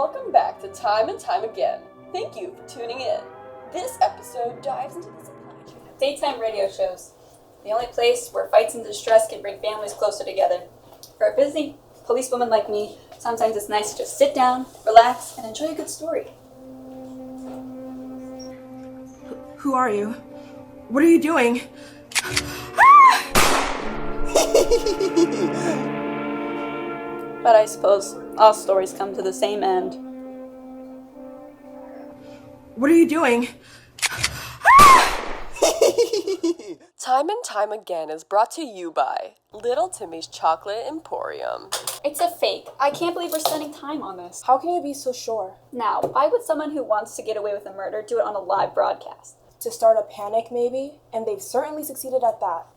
Welcome back to Time and Time Again. Thank you for tuning in. This episode dives into the supply chain. Daytime radio shows. The only place where fights and distress can bring families closer together. For a busy policewoman like me, sometimes it's nice to just sit down, relax, and enjoy a good story. Who are you? What are you doing? But I suppose all stories come to the same end. What are you doing? Time and Time Again is brought to you by Little Timmy's Chocolate Emporium. It's a fake. I can't believe we're spending time on this. How can you be so sure? Now, why would someone who wants to get away with a murder do it on a live broadcast? To start a panic, maybe? And they've certainly succeeded at that.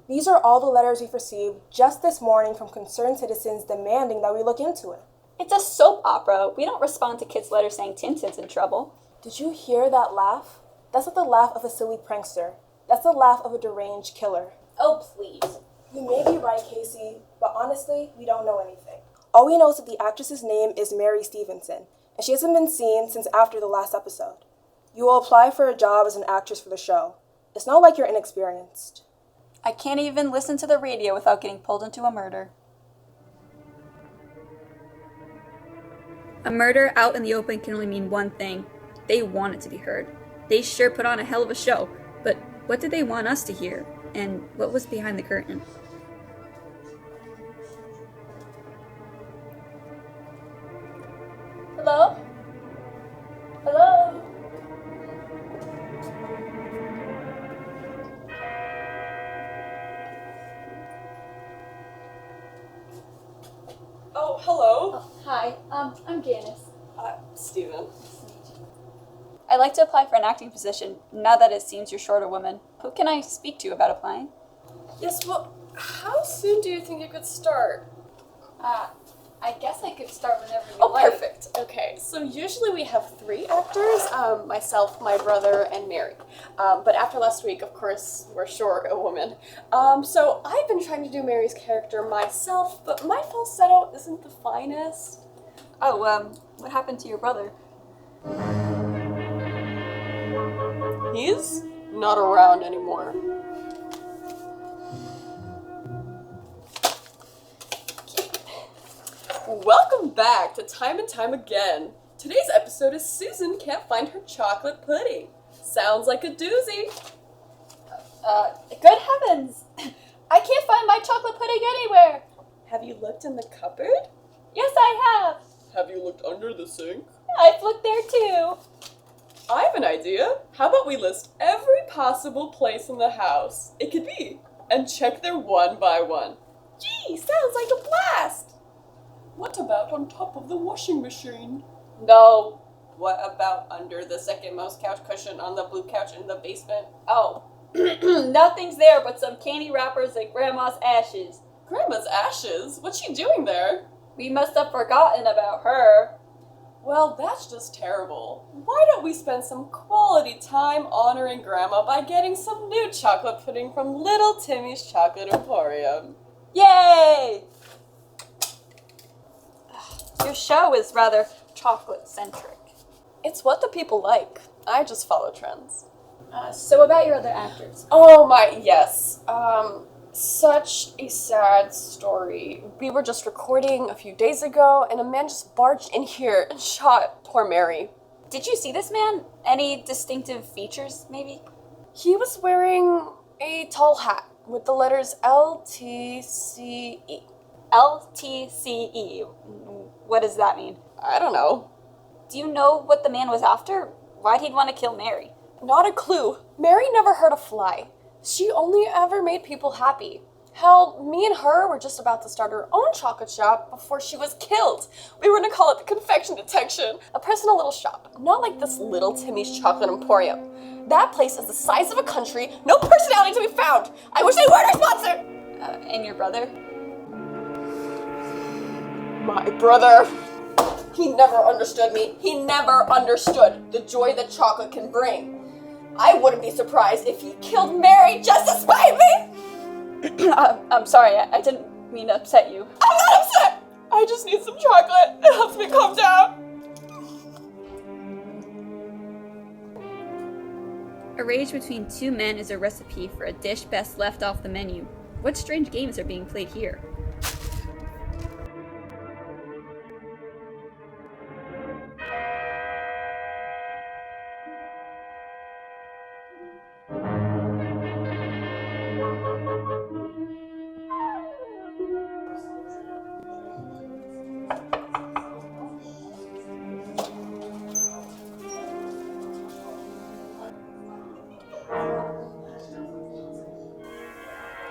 These are all the letters we've received just this morning from concerned citizens demanding that we look into it. It's a soap opera. We don't respond to kids' letters saying Tintin's in trouble. Did you hear that laugh? That's not the laugh of a silly prankster. That's the laugh of a deranged killer. Oh, please. You may be right, Casey, but honestly, we don't know anything. All we know is that the actress's name is Mary Stevenson, and she hasn't been seen since after the last episode. You will apply for a job as an actress for the show. It's not like you're inexperienced. I can't even listen to the radio without getting pulled into a murder. A murder out in the open can only mean one thing. They want it to be heard. They sure put on a hell of a show, but what did they want us to hear? And what was behind the curtain? Hello? Hello? Oh, hello. Oh, hi, I'm Janice. Steven. I'd like to apply for an acting position, now that it seems you're short a woman. Who can I speak to about applying? Yes, well, how soon do you think you could start? I guess I could start whenever you like. Perfect. Okay, so usually we have 3 actors, myself, my brother, and Mary. But after last week, of course, we're short a woman. So I've been trying to do Mary's character myself, but my falsetto isn't the finest. Oh, what happened to your brother? He's not around anymore. Welcome back to Time and Time Again. Today's episode is Susan Can't Find Her Chocolate Pudding. Sounds like a doozy. Good heavens! I can't find my chocolate pudding anywhere! Have you looked in the cupboard? Yes, I have! Have you looked under the sink? I've looked there too! I have an idea. How about we list every possible place in the house it could be and check them one by one? Gee, sounds like a blast! What about on top of the washing machine? No. What about under the second most couch cushion on the blue couch in the basement? Oh, nothing's there but some candy wrappers and Grandma's ashes. Grandma's ashes? What's she doing there? We must have forgotten about her. Well, that's just terrible. Why don't we spend some quality time honoring Grandma by getting some new chocolate pudding from Little Timmy's Chocolate Emporium? Yay! Your show is rather chocolate-centric. It's what the people like. I just follow trends. So about your other actors. Oh my, yes. Such a sad story. We were just recording a few days ago, and a man just barged in here and shot poor Mary. Did you see this man? Any distinctive features, maybe? He was wearing a tall hat with the letters LTCE. LTCE. What does that mean? I don't know. Do you know what the man was after? Why'd he want to kill Mary? Not a clue. Mary never hurt a fly. She only ever made people happy. Hell, me and her were just about to start our own chocolate shop before she was killed. We were gonna call it the Confection Detection. A personal little shop. Not like this Little Timmy's Chocolate Emporium. That place is the size of a country, no personality to be found. I wish they weren't our sponsor! And your brother? My brother. He never understood me. He never understood the joy that chocolate can bring. I wouldn't be surprised if he killed Mary just to spite me! I'm sorry, I didn't mean to upset you. I'm not upset! I just need some chocolate. It helps me calm down. A rage between two men is a recipe for a dish best left off the menu. What strange games are being played here?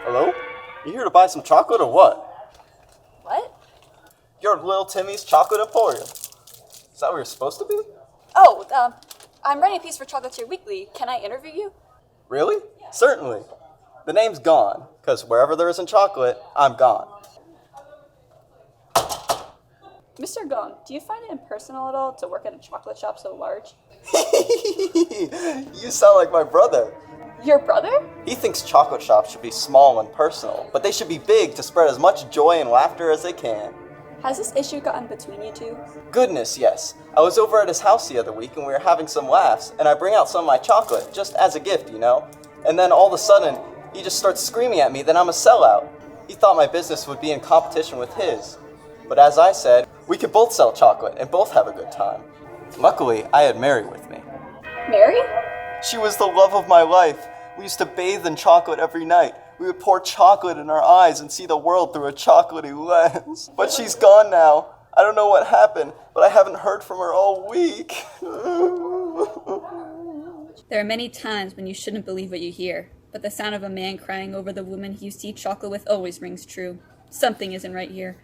Hello? You here to buy some chocolate or what? What? You're Little Timmy's Chocolate Emporium. Is that where you're supposed to be? Oh, I'm writing a piece for Chocolatier Weekly. Can I interview you? Really? Certainly. The name's Gone, because wherever there isn't chocolate, I'm gone. Mr. Gone, do you find it impersonal at all to work at a chocolate shop so large? You sound like my brother. Your brother? He thinks chocolate shops should be small and personal, but they should be big to spread as much joy and laughter as they can. Has this issue gotten between you two? Goodness, yes. I was over at his house the other week and we were having some laughs, and I bring out some of my chocolate, just as a gift, you know? And then all of a sudden, he just starts screaming at me that I'm a sellout. He thought my business would be in competition with his. But as I said, we could both sell chocolate and both have a good time. Luckily, I had Mary with me. Mary? She was the love of my life. We used to bathe in chocolate every night. We would pour chocolate in our eyes and see the world through a chocolatey lens. But she's gone now. I don't know what happened, but I haven't heard from her all week. There are many times when you shouldn't believe what you hear, but the sound of a man crying over the woman he used to eat chocolate with always rings true. Something isn't right here.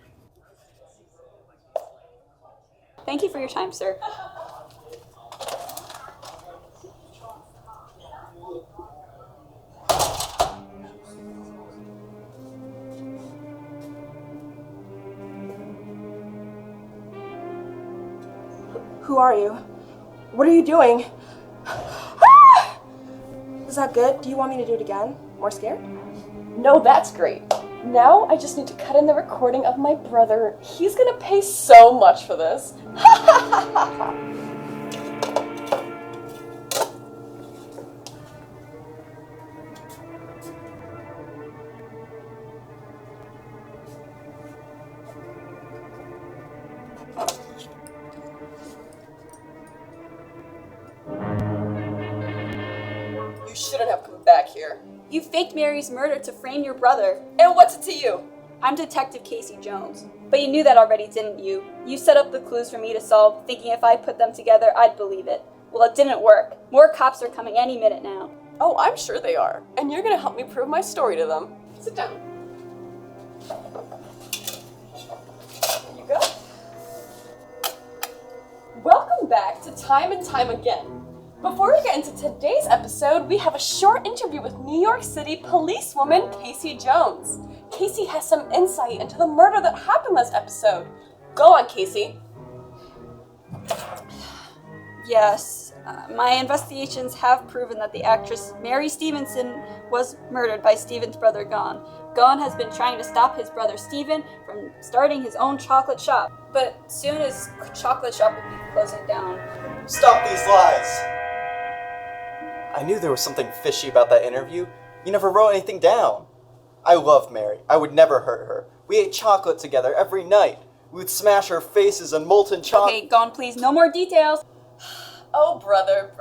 Thank you for your time, sir. Who are you? What are you doing? Is that good? Do you want me to do it again? More scared? No, that's great. Now I just need to cut in the recording of my brother. He's gonna pay so much for this. You shouldn't have come back here. You faked Mary's murder to frame your brother. And what's it to you? I'm Detective Casey Jones. But you knew that already, didn't you? You set up the clues for me to solve, thinking if I put them together, I'd believe it. Well, it didn't work. More cops are coming any minute now. Oh, I'm sure they are. And you're gonna help me prove my story to them. Sit down. Here you go. Welcome back to Time and Time Again. Before we get into today's episode, we have a short interview with New York City policewoman Casey Jones. Casey has some insight into the murder that happened last episode. Go on, Casey. Yes, my investigations have proven that the actress Mary Stevenson was murdered by Stephen's brother Gone. Gone has been trying to stop his brother Stephen from starting his own chocolate shop, but soon his chocolate shop will be closing down. Stop these lies! I knew there was something fishy about that interview. You never wrote anything down. I loved Mary. I would never hurt her. We ate chocolate together every night. We would smash her faces on molten chocolate. Okay, Gone, please, no more details. Oh, brother.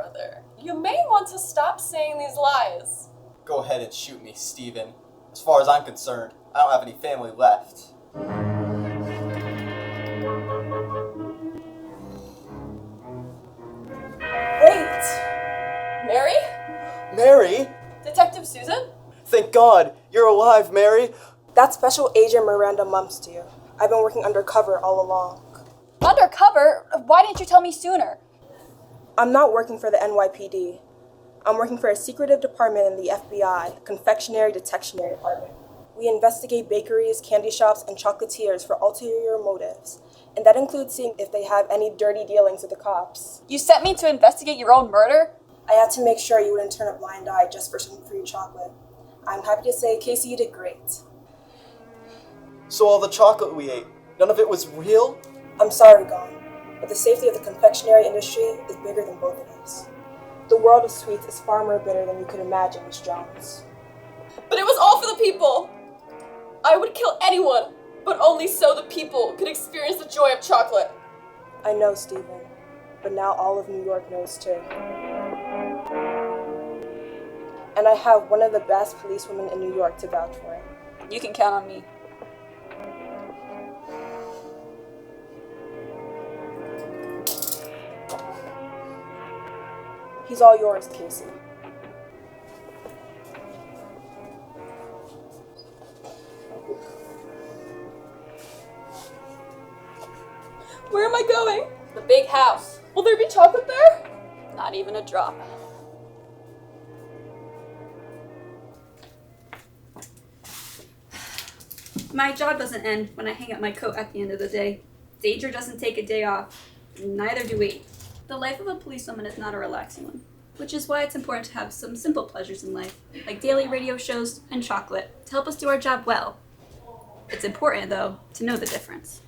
You may want to stop saying these lies. Go ahead and shoot me, Stephen. As far as I'm concerned, I don't have any family left. Wait! Mary? Mary? Detective Susan? Thank God, you're alive, Mary. That's Special Agent Miranda Mumps to you. I've been working undercover all along. Undercover? Why didn't you tell me sooner? I'm not working for the NYPD. I'm working for a secretive department in the FBI, Confectionery Detection Department. We investigate bakeries, candy shops, and chocolatiers for ulterior motives. And that includes seeing if they have any dirty dealings with the cops. You sent me to investigate your own murder? I had to make sure you wouldn't turn a blind eye just for some free chocolate. I'm happy to say, Casey, you did great. So all the chocolate we ate, None of it was real? I'm sorry, Gon, but the safety of the confectionery industry is bigger than both of us. The world of sweets is far more bitter than you could imagine, Miss Jones. But it was all for the people. I would kill anyone, but only so the people could experience the joy of chocolate. I know, Stephen, but now all of New York knows too. And I have one of the best policewomen in New York to vouch for it. You can count on me. He's all yours, Casey. Where am I going? The big house. Will there be chocolate there? Not even a drop. My job doesn't end when I hang up my coat at the end of the day. Danger doesn't take a day off. Neither do we. The life of a policewoman is not a relaxing one, which is why it's important to have some simple pleasures in life, like daily radio shows and chocolate, to help us do our job well. It's important, though, to know the difference.